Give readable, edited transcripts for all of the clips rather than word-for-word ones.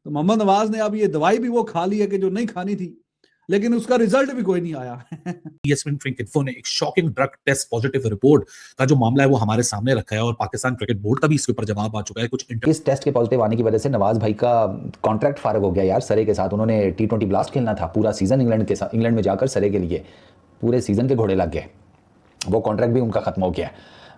तो मोहम्मद नवाज ने अब ये दवाई भी वो खा ली है कि जो नहीं खानी थी, लेकिन उसका रिजल्ट भी कोई नहीं आया। ESPN क्रिकेट इन्फो ने एक shocking drug test positive report का जो मामला है वो हमारे सामने रखा है और पाकिस्तान क्रिकेट बोर्ड का भी इसके ऊपर जवाब आ चुका है। इस टेस्ट के पॉजिटिव आने की वजह से नवाज भाई का कॉन्ट्रैक्ट फारग हो गया यार सरे के साथ। उन्होंने T20 ब्लास्ट खेलना था पूरा सीजन इंग्लैंड में जाकर सरे के लिए पूरे सीजन के घोड़े लग गए, वो कॉन्ट्रैक्ट भी उनका खत्म हो गया।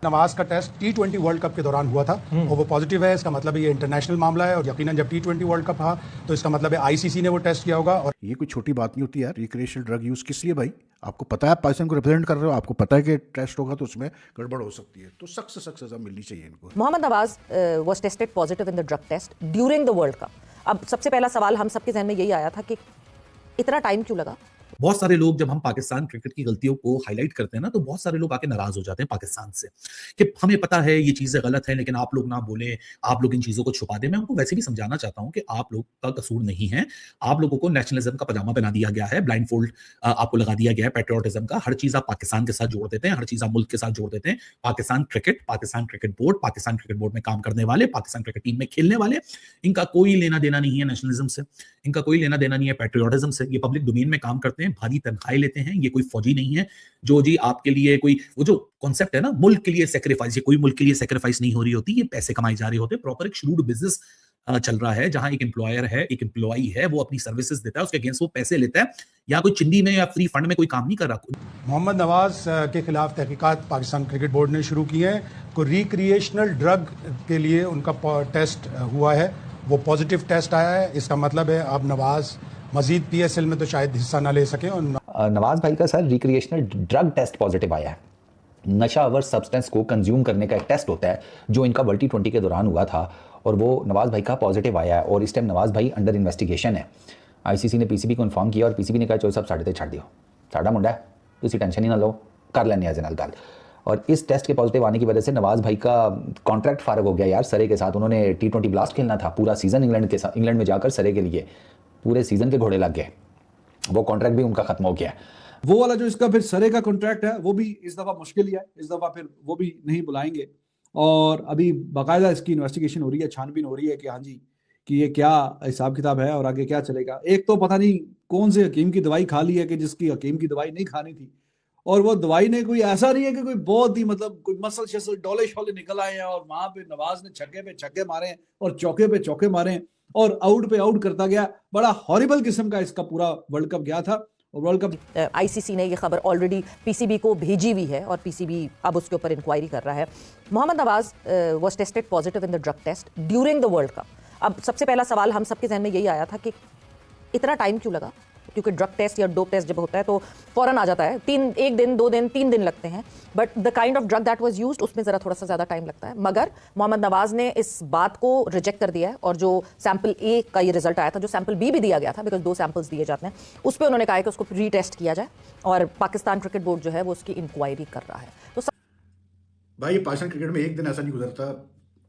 नवाज का टेस्ट T20 वर्ल्ड कप के दौरान हुआ था और वो पॉजिटिव है। इसका मतलब ये इंटरनेशनल मामला है और यकीनन जब T20 वर्ल्ड कप था तो इसका मतलब है ICC ने वो टेस्ट किया होगा। और ये कोई छोटी बात नहीं होती यार, रिक्रिएशनल ड्रग यूज़ किस लिए भाई? आपको पता है आप पाकिस्तान को रिप्रेजेंट कर रहे हो, आपको पता है कि टेस्ट होगा तो उसमें गड़बड़ हो सकती है, तो सख्त से सख्त सजा मिलनी चाहिए इनको। Mohammad Nawaz was tested positive in the drug test during the world cup. अब सबसे पहला सवाल हम सबके जहन में यही आया था कि इतना टाइम क्यों लगा। बहुत सारे लोग जब हम पाकिस्तान क्रिकेट की गलतियों को हाईलाइट करते हैं ना, तो बहुत सारे लोग आके नाराज हो जाते हैं पाकिस्तान से कि हमें पता है ये चीजें गलत है लेकिन आप लोग ना बोले, आप लोग इन चीजों को छुपा दें। मैं उनको वैसे भी समझाना चाहता हूं कि आप लोग का कसूर नहीं है। आप लोगों को नेशनलिज्म का पजामा पहना दिया गया है, ब्लाइंड फोल्ड आपको लगा दिया गया है पैट्रियोटिज्म का। हर चीज आप पाकिस्तान के साथ जोड़ देते हैं, हर चीज आप मुल्क के साथ जोड़ देते हैं। Pakistan cricket board, Pakistan cricket board में काम करने वाले, पाकिस्तान क्रिकेट टीम में खेलने वाले, इनका कोई लेना देना नहीं है नेशनलिज्म से, इनका कोई लेना देना नहीं है पैट्रियोटिज्म से। ये पब्लिक डोमेन में काम करते हैं, भारी तनख्वाहें लेते हैं। ये कोई फौजी नहीं है जो जी आपके लिए कोई, वो जो कॉन्सेप्ट है ना मुल्क के लिए सेक्रीफाइस, ये कोई मुल्क के लिए सेक्रीफाइस नहीं हो रही होती, ये पैसे कमाए जा रहे होते। प्रॉपर एक श्रूड बिजनेस चल रहा है जहां एक एम्प्लॉयर है, एक एम्प्लॉई है, वो अपनी सर्विसेज देता है, उसके अगेंस्ट वो पैसे लेता है। या कोई चिंदी में या फ्री फंड में कोई काम नहीं कर रहा। मोहम्मद नवाज के खिलाफ तहकीकात पाकिस्तान क्रिकेट बोर्ड ने शुरू की है। कोई रिक्रिएशनल ड्रग के लिए उनका टेस्ट हुआ है, वो पॉजिटिव टेस्ट आया है। इसका मतलब है अब नवाज मजीद PSL में तो शायद हिस्सा ना ले सके। और नवाज भाई का sir recreational drug test positive आया है। नशा अवर सब्सटेंस को कंज्यूम करने का एक टेस्ट होता है जो इनका वर्ल्ड T20 के दौरान हुआ था और वो नवाज भाई का पॉजिटिव आया है और इस टाइम नवाज भाई अंडर इन्वेस्टिगेशन है। ICC ने PCB को इन्फॉर्म किया और PCB ने कहा चलो सब 3.5 छाड़ दियो, साढ़ा मुंडा है, तुसी टेंशन ही ना लो, कर लेने आज नाल गल। और इस टेस्ट के पॉजिटिव आने की वजह से नवाज भाई का कॉन्ट्रैक्ट फारग हो गया यार सरे के साथ। उन्होंने T20 ब्लास्ट खेलना था पूरा सीजन इंग्लैंड में जाकर सरे के लिए पूरे सीजन के घोड़े लग गए, वो कॉन्ट्रैक्ट भी उनका खत्म हो गया। वो वाला जो इसका फिर सरे का कॉन्ट्रैक्ट है वो भी इस दफा मुश्किल ही है, इस दफा फिर वो भी नहीं बुलाएंगे। और अभी बाकायदा इसकी इन्वेस्टिगेशन हो रही है, छानबीन हो रही है कि हाँ जी कि ये क्या हिसाब किताब है और आगे क्या चलेगा। एक तो पता नहीं कौन से हकीम की दवाई खा ली है कि जिसकी हकीम की दवाई नहीं खानी थी, और वो दवाई ने कोई ऐसा नहीं है कि कोई बहुत ही मतलब कोई मसल शसल डोले शोले निकल आए हैं और वहां पे नवाज ने छक्के पे छक्के मारे और चौके पे चौके मारे और आउट पे आउट करता गया। बड़ा हॉरिबल किस्म का इसका पूरा वर्ल्ड कप गया था। और वर्ल्ड कप ICC ने ये खबर ऑलरेडी PCB को भेजी हुई है और PCB अब उसके ऊपर इंक्वायरी कर रहा है। Mohammad Nawaz was tested positive in the drug test during the world cup. अब सबसे पहला सवाल हम सबके जहन में यही आया था कि इतना टाइम क्यों लगा, क्योंकि ड्रग टेस्ट या डोप टेस्ट जब होता है तो फौरन आ जाता है, 1 दिन 2 दिन 3 दिन लगते हैं, but the kind of drug that was used उसमें जरा थोड़ा सा ज्यादा टाइम लगता है। मगर मोहम्मद नवाज ने इस बात को रिजेक्ट कर दिया है और जो सैंपल A का ये रिजल्ट आया था, जो सैंपल B भी दिया गया था, बिकॉज 2 सैंपल्स दिए जाते हैं, उस पर उन्होंने कहा है कि उसको रीटेस्ट किया जाए और पाकिस्तान क्रिकेट बोर्ड जो है वो उसकी इंक्वायरी कर रहा है। तो भाई पाकिस्तान क्रिकेट में एक दिन ऐसा नहीं गुजरता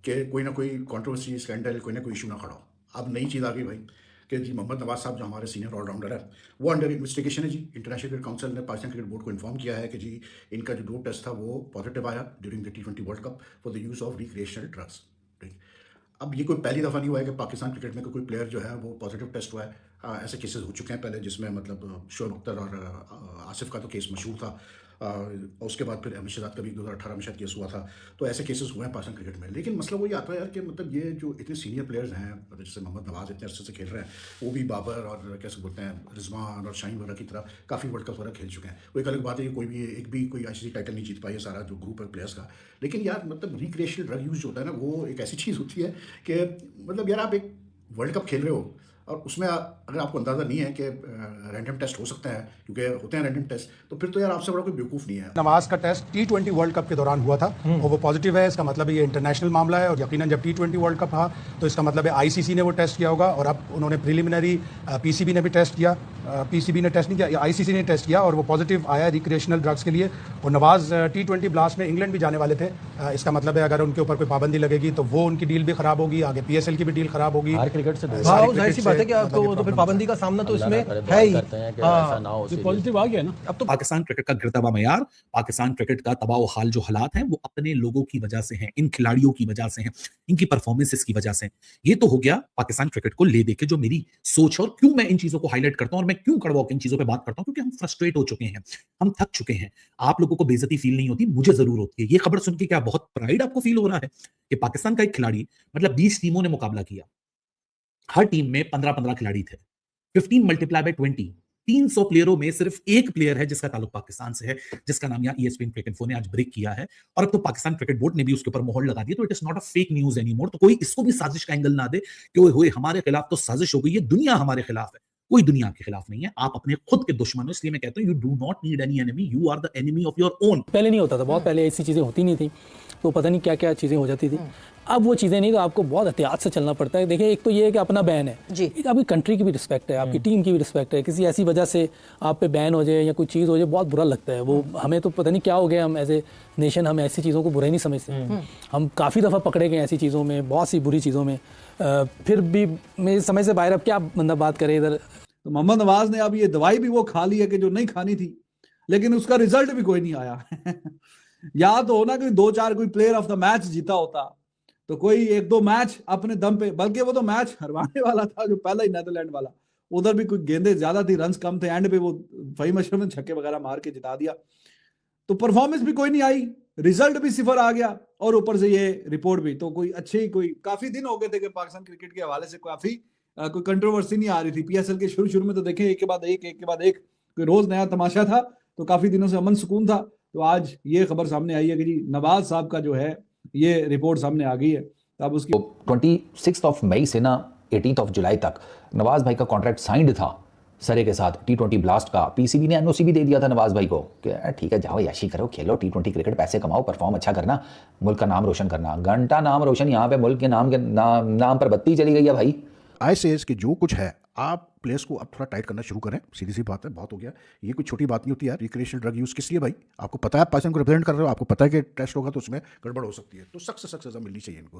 कि कोई ना कोई कंट्रोवर्सी, स्कैंडल, कोई ना कोई इशू ना खड़ा हो। अब नई चीज़ आ गई भाई कि जी मोहम्मद नवाज साहब जो हमारे सीनियर ऑलराउंडर है वो अंडर इन्वेस्टिगेशन है जी। इंटरनेशनल क्रिकेट काउंसिल ने पाकिस्तान क्रिकेट बोर्ड को इन्फॉर्म किया है कि जी इनका जो डोप टेस्ट था वो पॉजिटिव आया during the T20 world cup for the use of recreational drugs. ठीक, अब ये कोई पहली दफ़ा नहीं हुआ है कि पाकिस्तान क्रिकेट में कोई प्लेयर जो है वो पॉजिटिव टेस्ट हुआ है। ऐसे केसेस हो चुके हैं पहले, जिसमें मतलब शोएब अख्तर और आसिफ का तो केस मशहूर था। उसके बाद फिर अहमद शहजाद का भी 2018 में शायद केस हुआ था। तो ऐसे केसेस हुए हैं पाकिस्तान क्रिकेट में। लेकिन मसला वही आता है यार कि मतलब ये जो इतने सीनियर प्लेयर्स हैं, मतलब जैसे मोहम्मद नवाज इतने अरसे से खेल रहे हैं, वो भी बाबर और कैसे बोलते हैं रिजवान और शाहीन वगैरह की तरह काफ़ी वर्ल्ड कप वगैरह खेल चुके हैं। वो एक अलग बात है कि कोई ICC टाइटल नहीं जीत पाई है सारा जो ग्रुप है प्लेयर्स का। लेकिन यार मतलब रिक्रिएशनल ड्रग यूज जो होता है ना, वो एक ऐसी चीज़ होती है कि मतलब यार आप एक वर्ल्ड कप खेल रहे हो और उसमें अगर आपको अंदाज़ा नहीं है कि रैंडम टेस्ट हो सकता है, क्योंकि होते हैं रैंडम टेस्ट, तो फिर तो यार आपसे बड़ा कोई बेवकूफ़ नहीं है। नवाज का टेस्ट T20 वर्ल्ड कप के दौरान हुआ था और वो पॉजिटिव है। इसका मतलब ये इंटरनेशनल मामला है और यकीनन जब T20 वर्ल्ड कप था तो इसका मतलब है ICC ने वो टेस्ट किया होगा। और अब उन्होंने प्रिलिमिनरी PCB ने भी टेस्ट किया, PCB ने टेस्ट नहीं किया, ICC ने टेस्ट किया और वो पॉजिटिव आया रिक्रिएशनल ड्रग्स के लिए। और नवाज T20 ब्लास्ट में इंग्लैंड भी जाने वाले थे। इसका मतलब है अगर उनके ऊपर कोई पाबंदी लगेगी तो वो उनकी डील भी खराब होगी, आगे PSL की भी डील खराब होगी। क्रिकेट से बात है कि आपको तो फिर पाबंदी का सामना तो इसमें है ही। पॉजिटिव आ गया ना अब तो पाकिस्तान क्रिकेट का गिरता मयार, पाकिस्तान क्रिकेट का तबाह हाल जो हालात हैं वो अपने लोगों की वजह से हैं, इन खिलाड़ियों की वजह से हैं, इनकी परफॉर्मेंसेस की वजह से। ये तो हो गया पाकिस्तान क्रिकेट को ले देके जो मेरी सोच है और क्यों मैं इन चीजों को हाईलाइट करता हूं और मैं क्यों कड़वा इन चीजों पे बात करता हूं, क्योंकि हम फ्रस्ट्रेट हो चुके हैं, हम थक चुके हैं। आप लोगों को बेइज्जती फील नहीं होती, मुझे जरूर होती है। ये खबर सुन के क्या बहुत प्राइड आपको फील हो रहा है कि पाकिस्तान का एक खिलाड़ी, मतलब 20 टीमों ने मुकाबला किया, हर टीम में 15-15 खिलाड़ी थे, 15 मल्टीप्लाई बाय 20, 300 प्लेयरों में सिर्फ एक प्लेयर है जिसका ताल्लुक पाकिस्तान से है, जिसका नाम यहाँ ESPN क्रिकेट इन्फो ने आज ब्रेक किया है। और अब तो पाकिस्तान क्रिकेट बोर्ड ने भी उसके ऊपर मोहर लगा दी, तो it is not a fake news anymore. तो कोई इसको भी साजिश का एंगल ना दे कि ओए होए हमारे खिलाफ तो साजिश हो गई है, दुनिया हमारे खिलाफ है। कोई दुनिया आपके खिलाफ नहीं है, आप अपने खुद के दुश्मन हो। इसलिए मैं कहता हूं you do not need any enemy, you are the enemy of your own. पहले नहीं होता था, बहुत पहले ऐसी चीज़ें होती नहीं थी, तो पता नहीं क्या क्या चीज़ें हो जाती थी। अब वो चीज़ें नहीं, तो आपको बहुत एहतियात से चलना पड़ता है। देखिए, एक तो ये है कि अपना बैन है जी, एक आपकी कंट्री की भी रिस्पेक्ट है, आपकी टीम की भी रिस्पेक्ट है। किसी ऐसी वजह से आप पे बैन हो जाए या कोई चीज़ हो जाए, बहुत बुरा लगता है वो। हमें तो पता नहीं क्या हो गया, हम एज ए नेशन हम ऐसी चीज़ों को बुरा ही नहीं समझते। हम काफ़ी दफ़ा पकड़े गए ऐसी चीज़ों में, बहुत सी बुरी चीज़ों में। फिर भी मेरे समझ से बाहर अब क्या बंदा बात करे इधर। तो मोहम्मद नवाज ने अब ये दवाई भी वो खा ली है कि जो नहीं खानी थी, लेकिन उसका रिजल्ट भी कोई नहीं आया। या तो होना कि 2-4 कोई प्लेयर ऑफ द मैच जीता होता, तो कोई 1-2 मैच अपने दम पे, बल्कि वो तो मैच हरवाने वाला था जो पहला ही नीदरलैंड वाला, उधर भी कुछ गेंदें ज्यादा थी, रन्स कम थे, एंड पे वो फहीम अशरफ ने छक्के वगैरह मार के जिता दिया। तो परफॉर्मेंस भी कोई नहीं आई, रिजल्ट भी 0 आ गया, और ऊपर से ये रिपोर्ट भी। तो कोई अच्छी, कोई काफी दिन हो गए थे कि पाकिस्तान क्रिकेट के हवाले से काफी कोई कंट्रोवर्सी नहीं आ रही थी। PSL के शुरू में तो देखें एक के बाद एक कोई रोज नया तमाशा था, तो काफी दिनों से अमन सुकून था। तो आज ये खबर सामने आई है कि जी नवाज साहब का जो है ये रिपोर्ट सामने आ गई है। तो अब उसकी 26 मई से ना 18 जुलाई तक नवाज भाई का कॉन्ट्रैक्ट साइंड था सरे के साथ T20 ब्लास्ट का। PCB ने NOC भी दे दिया था नवाज भाई को कि ठीक है जाओ याशी करो, खेलो T20 क्रिकेट, पैसे कमाओ, परफॉर्म अच्छा करना, मुल्क का नाम रोशन करना। घंटा नाम रोशन, यहाँ पे मुल्क के नाम पर बत्ती चली गई है भाई। आई सेज कि जो कुछ है आप प्लेयर्स को अब थोड़ा टाइट करना शुरू करें। सीधी सी बात है, बहुत हो गया। ये कोई छोटी बात नहीं होती यार। रिक्रिएशनल ड्रग यूज़ किस लिए भाई? आपको पता है पाकिस्तान को रिप्रेजेंट कर रहे हो, आपको पता है कि टेस्ट होगा तो उसमें गड़बड़ हो सकती है, तो सख्त से सख्त सजा मिलनी चाहिए इनको।